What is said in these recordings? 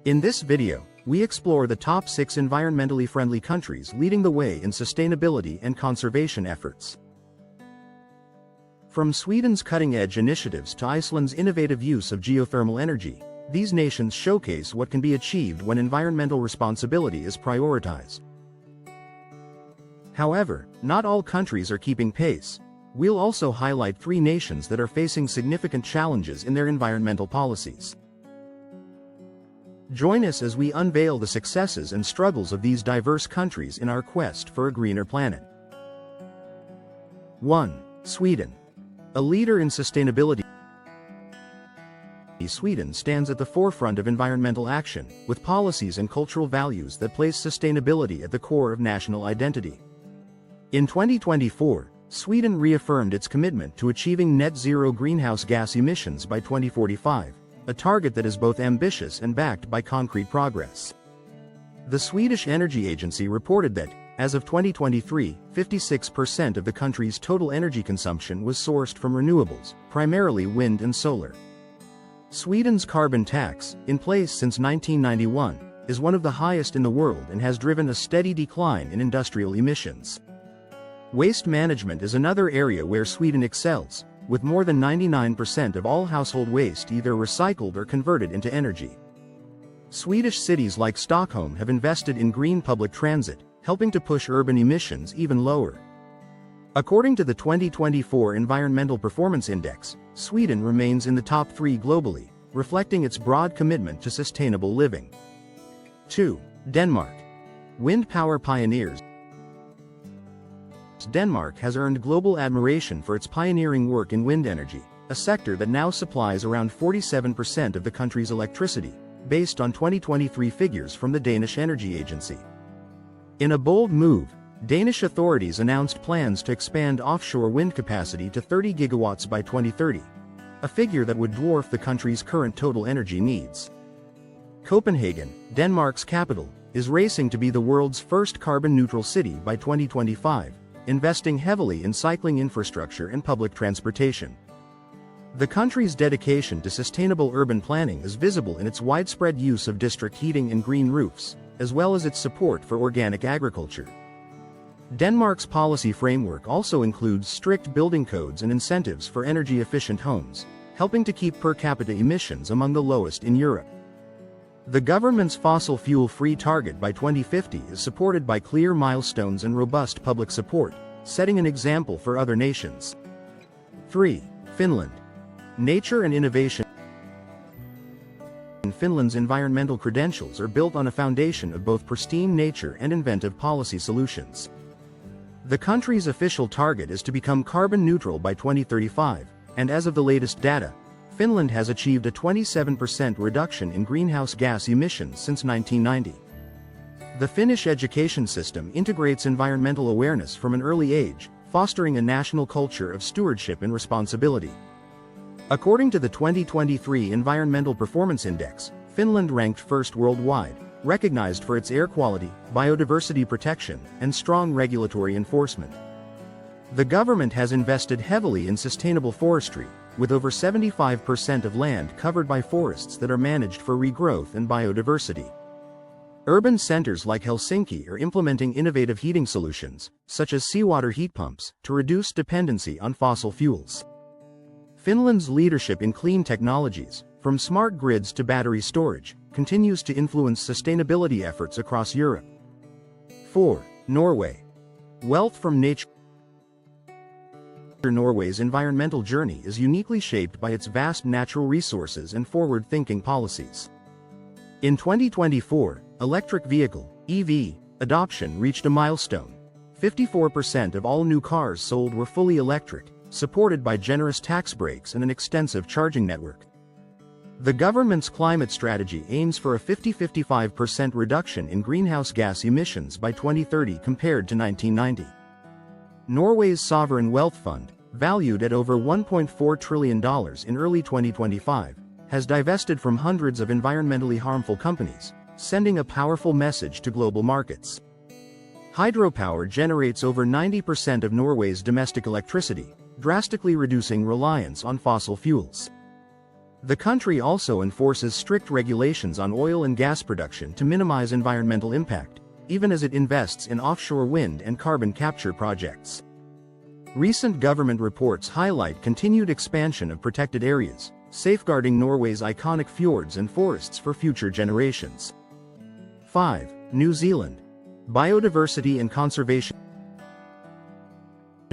In this video, we explore the top 6 environmentally friendly countries leading the way in sustainability and conservation efforts. From Sweden's cutting-edge initiatives to Iceland's innovative use of geothermal energy, these nations showcase what can be achieved when environmental responsibility is prioritized. However, not all countries are keeping pace. We'll also highlight 3 nations that are facing significant challenges in their environmental policies. Join us as we unveil the successes and struggles of these diverse countries in our quest for a greener planet. 1. Sweden. A leader in sustainability, Sweden stands at the forefront of environmental action, with policies and cultural values that place sustainability at the core of national identity. In 2024, Sweden reaffirmed its commitment to achieving net zero greenhouse gas emissions by 2045, a target that is both ambitious and backed by concrete progress. The Swedish Energy Agency reported that, as of 2023, 56% of the country's total energy consumption was sourced from renewables, primarily wind and solar. Sweden's carbon tax, in place since 1991, is one of the highest in the world and has driven a steady decline in industrial emissions. Waste management is another area where Sweden excels, with more than 99% of all household waste either recycled or converted into energy. Swedish cities like Stockholm have invested in green public transit, helping to push urban emissions even lower. According to the 2024 Environmental Performance Index, Sweden remains in the top 3 globally, reflecting its broad commitment to sustainable living. 2. Denmark. Wind power pioneers. Denmark has earned global admiration for its pioneering work in wind energy, a sector that now supplies around 47% of the country's electricity, based on 2023 figures from the Danish Energy Agency. In a bold move, Danish authorities announced plans to expand offshore wind capacity to 30 gigawatts by 2030, a figure that would dwarf the country's current total energy needs. Copenhagen, Denmark's capital, is racing to be the world's first carbon-neutral city by 2025, investing heavily in cycling infrastructure and public transportation. The country's dedication to sustainable urban planning is visible in its widespread use of district heating and green roofs, as well as its support for organic agriculture. Denmark's policy framework also includes strict building codes and incentives for energy-efficient homes, helping to keep per capita emissions among the lowest in Europe. The government's fossil fuel-free target by 2050 is supported by clear milestones and robust public support, setting an example for other nations. 3. Finland. Nature and innovation. Finland's environmental credentials are built on a foundation of both pristine nature and inventive policy solutions. The country's official target is to become carbon neutral by 2035, and as of the latest data, Finland has achieved a 27% reduction in greenhouse gas emissions since 1990. The Finnish education system integrates environmental awareness from an early age, fostering a national culture of stewardship and responsibility. According to the 2023 Environmental Performance Index, Finland ranked first worldwide, recognized for its air quality, biodiversity protection, and strong regulatory enforcement. The government has invested heavily in sustainable forestry, with over 75% of land covered by forests that are managed for regrowth and biodiversity. Urban centers like Helsinki are implementing innovative heating solutions, such as seawater heat pumps, to reduce dependency on fossil fuels. Finland's leadership in clean technologies, from smart grids to battery storage, continues to influence sustainability efforts across Europe. 4. Norway. Wealth from nature. Norway's environmental journey is uniquely shaped by its vast natural resources and forward-thinking policies. In 2024, electric vehicle (EV) adoption reached a milestone. 54% of all new cars sold were fully electric, supported by generous tax breaks and an extensive charging network. The government's climate strategy aims for a 50-55% reduction in greenhouse gas emissions by 2030 compared to 1990. Norway's sovereign wealth fund, valued at over $1.4 trillion in early 2025, has divested from hundreds of environmentally harmful companies, sending a powerful message to global markets. Hydropower generates over 90% of Norway's domestic electricity, drastically reducing reliance on fossil fuels. The country also enforces strict regulations on oil and gas production to minimize environmental impact, even as it invests in offshore wind and carbon capture projects. Recent government reports highlight continued expansion of protected areas, safeguarding Norway's iconic fjords and forests for future generations. 5. New Zealand. Biodiversity and conservation.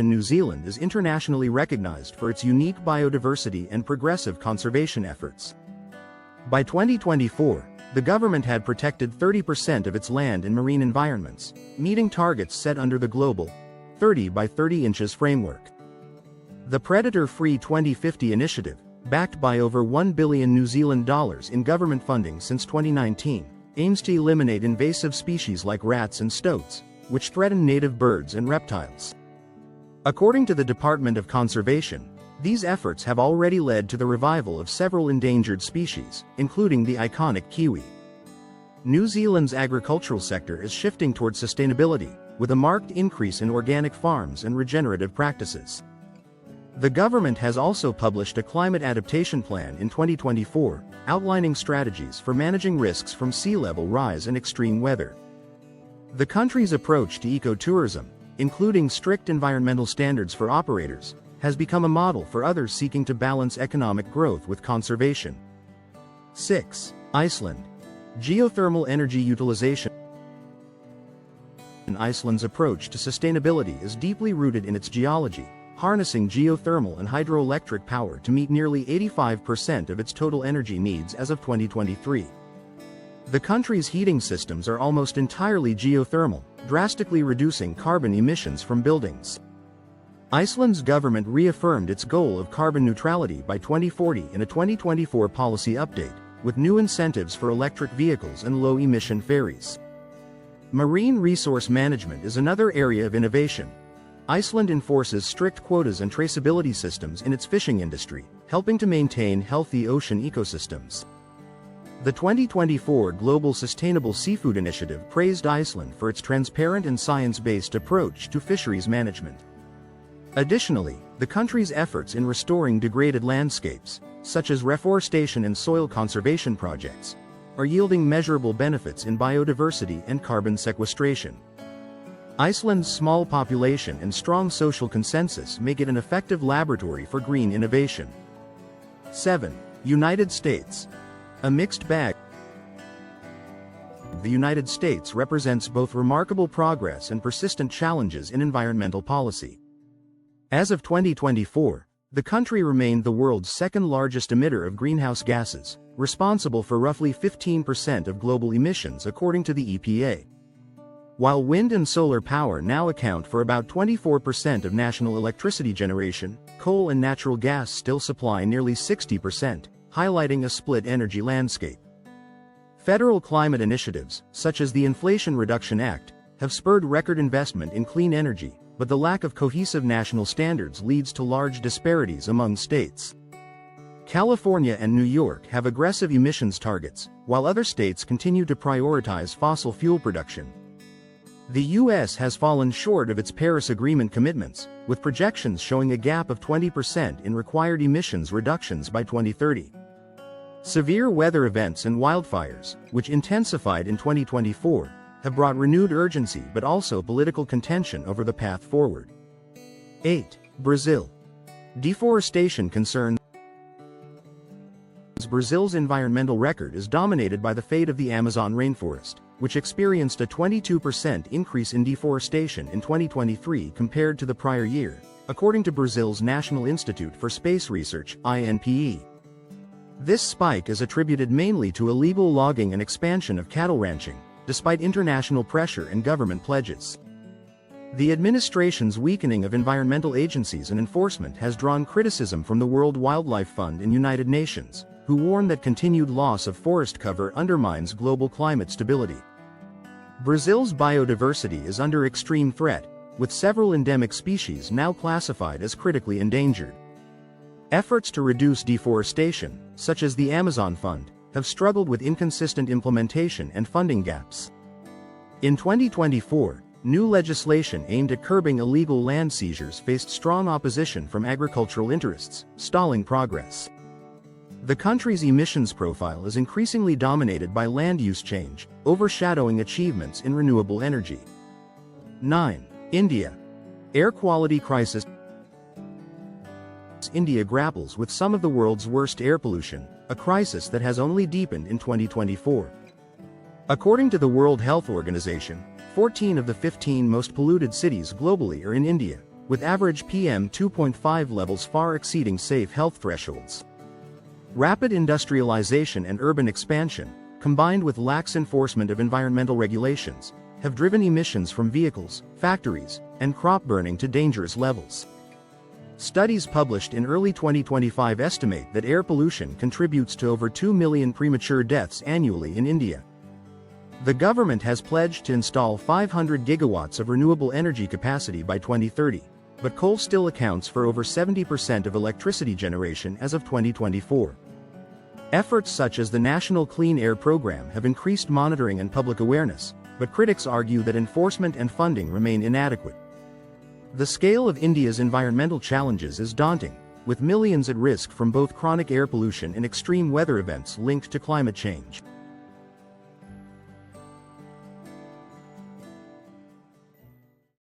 New Zealand is internationally recognized for its unique biodiversity and progressive conservation efforts. By 2024, the government had protected 30% of its land and marine environments, meeting targets set under the global 30 by 30 inches framework. The Predator-Free 2050 initiative, backed by over $1 billion New Zealand dollars in government funding since 2019, aims to eliminate invasive species like rats and stoats, which threaten native birds and reptiles. According to the Department of Conservation, these efforts have already led to the revival of several endangered species, including the iconic kiwi. New Zealand's agricultural sector is shifting towards sustainability, with a marked increase in organic farms and regenerative practices. The government has also published a climate adaptation plan in 2024, outlining strategies for managing risks from sea level rise and extreme weather. The country's approach to ecotourism, including strict environmental standards for operators, has become a model for others seeking to balance economic growth with conservation. 6. Iceland. Geothermal energy utilization. Iceland's approach to sustainability is deeply rooted in its geology, harnessing geothermal and hydroelectric power to meet nearly 85% of its total energy needs as of 2023. The country's heating systems are almost entirely geothermal, drastically reducing carbon emissions from buildings. Iceland's government reaffirmed its goal of carbon neutrality by 2040 in a 2024 policy update, with new incentives for electric vehicles and low-emission ferries. Marine resource management is another area of innovation. Iceland enforces strict quotas and traceability systems in its fishing industry, helping to maintain healthy ocean ecosystems. The 2024 Global Sustainable Seafood Initiative praised Iceland for its transparent and science-based approach to fisheries management. Additionally, the country's efforts in restoring degraded landscapes, such as reforestation and soil conservation projects, are yielding measurable benefits in biodiversity and carbon sequestration. Iceland's small population and strong social consensus make it an effective laboratory for green innovation. 7. United States. A mixed bag. The United States represents both remarkable progress and persistent challenges in environmental policy. As of 2024, the country remained the world's second-largest emitter of greenhouse gases, responsible for roughly 15% of global emissions according to the EPA. While wind and solar power now account for about 24% of national electricity generation, coal and natural gas still supply nearly 60%, highlighting a split energy landscape. Federal climate initiatives, such as the Inflation Reduction Act, have spurred record investment in clean energy, but the lack of cohesive national standards leads to large disparities among states. California and New York have aggressive emissions targets, while other states continue to prioritize fossil fuel production. The U.S. has fallen short of its Paris Agreement commitments, with projections showing a gap of 20% in required emissions reductions by 2030. Severe weather events and wildfires, which intensified in 2024, have brought renewed urgency but also political contention over the path forward. 8. Brazil. Deforestation concerns. Brazil's environmental record is dominated by the fate of the Amazon rainforest, which experienced a 22% increase in deforestation in 2023 compared to the prior year, according to Brazil's National Institute for Space Research, INPE. This spike is attributed mainly to illegal logging and expansion of cattle ranching, despite international pressure and government pledges. The administration's weakening of environmental agencies and enforcement has drawn criticism from the World Wildlife Fund and United Nations, who warn that continued loss of forest cover undermines global climate stability. Brazil's biodiversity is under extreme threat, with several endemic species now classified as critically endangered. Efforts to reduce deforestation, such as the Amazon Fund, have struggled with inconsistent implementation and funding gaps. In 2024, new legislation aimed at curbing illegal land seizures faced strong opposition from agricultural interests, stalling progress. The country's emissions profile is increasingly dominated by land use change, overshadowing achievements in renewable energy. 9. India. Air quality crisis. India grapples with some of the world's worst air pollution, a crisis that has only deepened in 2024. According to the World Health Organization, 14 of the 15 most polluted cities globally are in India, with average PM 2.5 levels far exceeding safe health thresholds. Rapid industrialization and urban expansion, combined with lax enforcement of environmental regulations, have driven emissions from vehicles, factories, and crop burning to dangerous levels. Studies published in early 2025 estimate that air pollution contributes to over 2 million premature deaths annually in India. The government has pledged to install 500 gigawatts of renewable energy capacity by 2030, but coal still accounts for over 70% of electricity generation as of 2024. Efforts such as the National Clean Air Program have increased monitoring and public awareness, but critics argue that enforcement and funding remain inadequate. The scale of India's environmental challenges is daunting, with millions at risk from both chronic air pollution and extreme weather events linked to climate change.